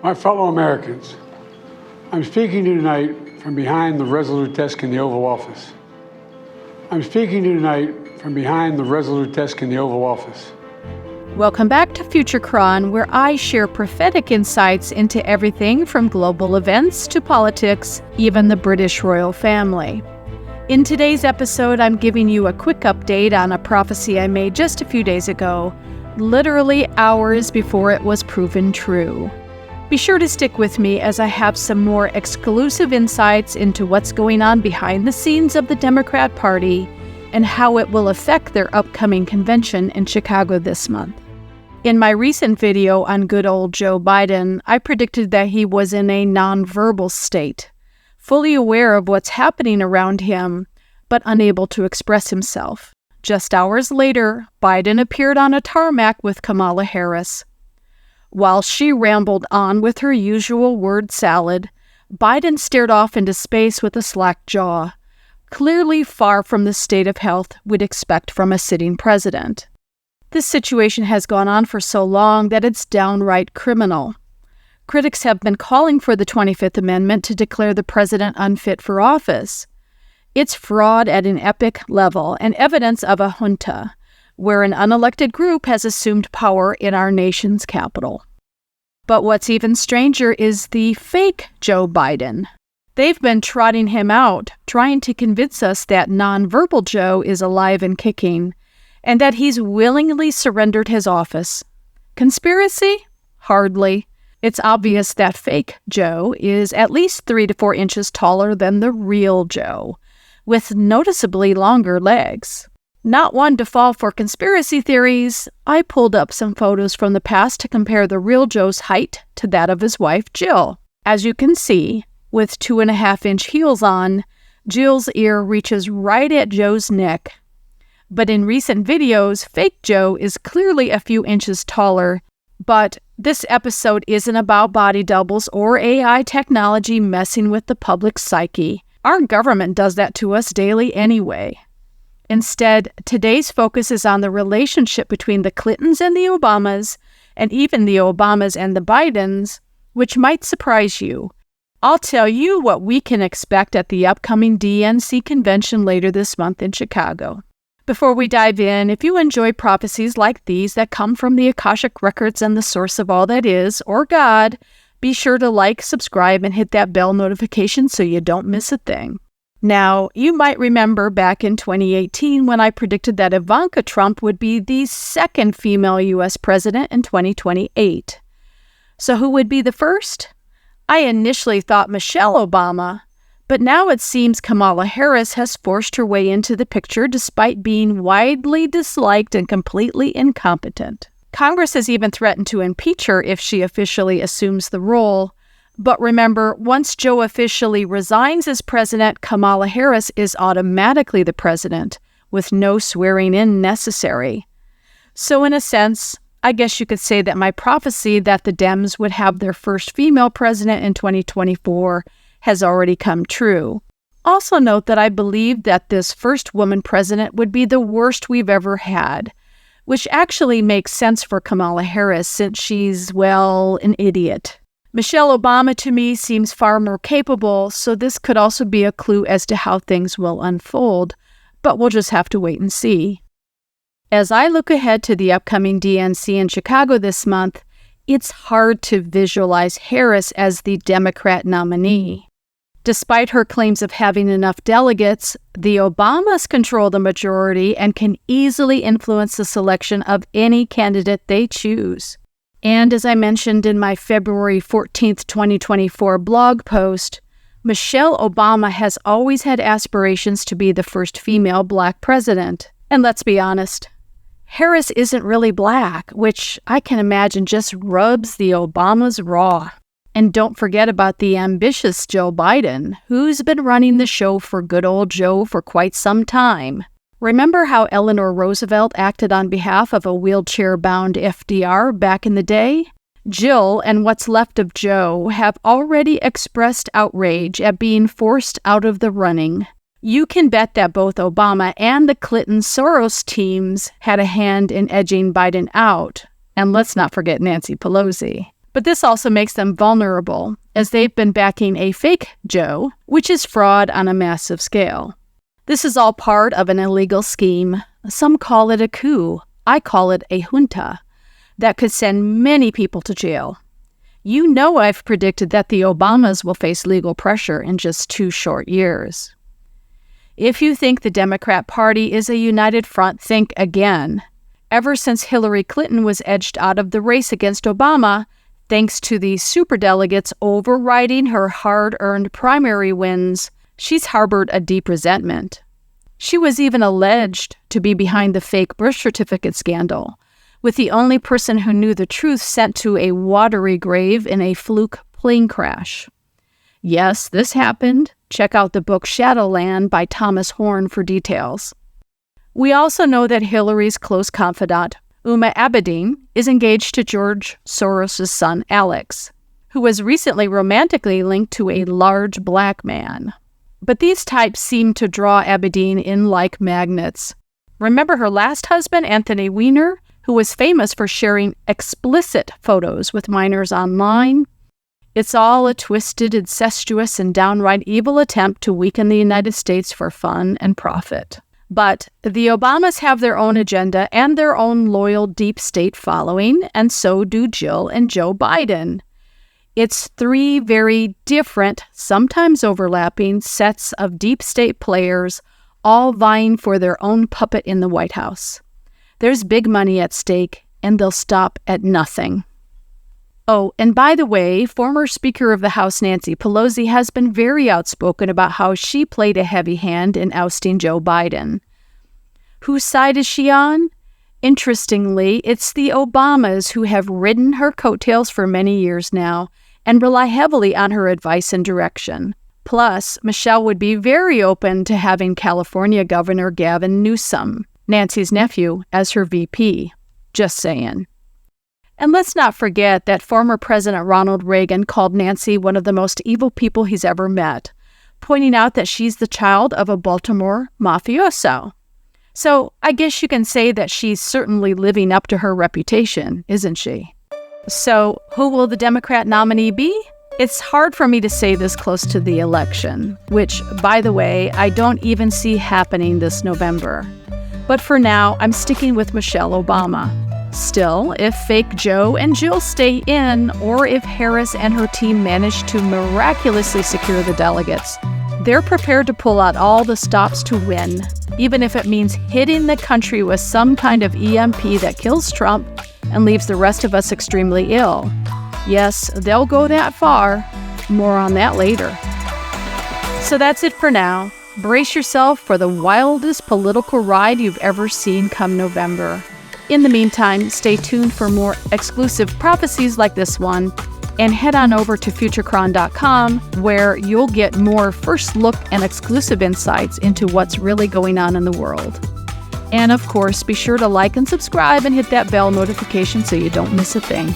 My fellow Americans, I'm speaking to you tonight from behind the Resolute desk in the Oval Office. Welcome back to Futurekron, where I share prophetic insights into everything from global events to politics, even the British royal family. In today's episode, I'm giving you a quick update on a prophecy I made just a few days ago, literally hours before it was proven true. Be sure to stick with me as I have some more exclusive insights into what's going on behind the scenes of the Democrat Party and how it will affect their upcoming convention in Chicago this month. In my recent video on good old Joe Biden, I predicted that he was in a nonverbal state, fully aware of what's happening around him, but unable to express himself. Just hours later, Biden appeared on a tarmac with Kamala Harris. While she rambled on with her usual word salad, Biden stared off into space with a slack jaw, clearly far from the state of health we'd expect from a sitting president. This situation has gone on for so long that it's downright criminal. Critics have been calling for the 25th Amendment to declare the president unfit for office. It's fraud at an epic level and evidence of a junta, where an unelected group has assumed power in our nation's capital. But what's even stranger is the fake Joe Biden. They've been trotting him out, trying to convince us that nonverbal Joe is alive and kicking, and that he's willingly surrendered his office. Conspiracy? Hardly. It's obvious that fake Joe is at least 3 to 4 inches taller than the real Joe, with noticeably longer legs. Not one to fall for conspiracy theories, I pulled up some photos from the past to compare the real Joe's height to that of his wife, Jill. As you can see, with 2.5-inch heels on, Jill's ear reaches right at Joe's neck. But in recent videos, fake Joe is clearly a few inches taller. But this episode isn't about body doubles or AI technology messing with the public psyche. Our government does that to us daily anyway. Instead, today's focus is on the relationship between the Clintons and the Obamas, and even the Obamas and the Bidens, which might surprise you. I'll tell you what we can expect at the upcoming DNC convention later this month in Chicago. Before we dive in, if you enjoy prophecies like these that come from the Akashic Records and the source of all that is, or God, be sure to like, subscribe, and hit that bell notification so you don't miss a thing. Now, you might remember back in 2018 when I predicted that Ivanka Trump would be the second female U.S. president in 2028. So who would be the first? I initially thought Michelle Obama, but now it seems Kamala Harris has forced her way into the picture despite being widely disliked and completely incompetent. Congress has even threatened to impeach her if she officially assumes the role. But remember, once Joe officially resigns as president, Kamala Harris is automatically the president, with no swearing in necessary. So in a sense, I guess you could say that my prophecy that the Dems would have their first female president in 2024 has already come true. Also note that I believe that this first woman president would be the worst we've ever had, which actually makes sense for Kamala Harris since she's, well, an idiot. Michelle Obama to me seems far more capable, so this could also be a clue as to how things will unfold, but we'll just have to wait and see. As I look ahead to the upcoming DNC in Chicago this month, it's hard to visualize Harris as the Democrat nominee. Despite her claims of having enough delegates, the Obamas control the majority and can easily influence the selection of any candidate they choose. And as I mentioned in my February 14th, 2024 blog post, Michelle Obama has always had aspirations to be the first female black president. And let's be honest, Harris isn't really black, which I can imagine just rubs the Obamas raw. And don't forget about the ambitious Joe Biden, who's been running the show for good old Joe for quite some time. Remember how Eleanor Roosevelt acted on behalf of a wheelchair-bound FDR back in the day? Jill and what's left of Joe have already expressed outrage at being forced out of the running. You can bet that both Obama and the Clinton-Soros teams had a hand in edging Biden out. And let's not forget Nancy Pelosi. But this also makes them vulnerable, as they've been backing a fake Joe, which is fraud on a massive scale. This is all part of an illegal scheme. Some call it a coup. I call it a junta that could send many people to jail. You know I've predicted that the Obamas will face legal pressure in just 2 short years. If you think the Democrat Party is a united front, think again. Ever since Hillary Clinton was edged out of the race against Obama, thanks to the superdelegates overriding her hard-earned primary wins, she's harbored a deep resentment. She was even alleged to be behind the fake birth certificate scandal, with the only person who knew the truth sent to a watery grave in a fluke plane crash. Yes, this happened. Check out the book Shadowland by Thomas Horn for details. We also know that Hillary's close confidant, Uma Abedin, is engaged to George Soros' son, Alex, who was recently romantically linked to a large black man. But these types seem to draw Abedin in like magnets. Remember her last husband, Anthony Weiner, who was famous for sharing explicit photos with minors online? It's all a twisted, incestuous, and downright evil attempt to weaken the United States for fun and profit. But the Obamas have their own agenda and their own loyal deep state following, and so do Jill and Joe Biden. It's 3 very different, sometimes overlapping, sets of deep state players, all vying for their own puppet in the White House. There's big money at stake, and they'll stop at nothing. Oh, and by the way, former Speaker of the House Nancy Pelosi has been very outspoken about how she played a heavy hand in ousting Joe Biden. Whose side is she on? Interestingly, it's the Obamas who have ridden her coattails for many years now and rely heavily on her advice and direction. Plus, Michelle would be very open to having California Governor Gavin Newsom, Nancy's nephew, as her VP. Just saying. And let's not forget that former President Ronald Reagan called Nancy one of the most evil people he's ever met, pointing out that she's the child of a Baltimore mafioso. So I guess you can say that she's certainly living up to her reputation, isn't she? So who will the Democrat nominee be? It's hard for me to say this close to the election, which, by the way, I don't even see happening this November. But for now, I'm sticking with Michelle Obama. Still, if fake Joe and Jill stay in, or if Harris and her team manage to miraculously secure the delegates, they're prepared to pull out all the stops to win, even if it means hitting the country with some kind of EMP that kills Trump and leaves the rest of us extremely ill. Yes, they'll go that far. More on that later. So that's it for now. Brace yourself for the wildest political ride you've ever seen come November. In the meantime, stay tuned for more exclusive prophecies like this one, and head on over to Futurekron.com, where you'll get more first look and exclusive insights into what's really going on in the world. And of course, be sure to like and subscribe and hit that bell notification so you don't miss a thing.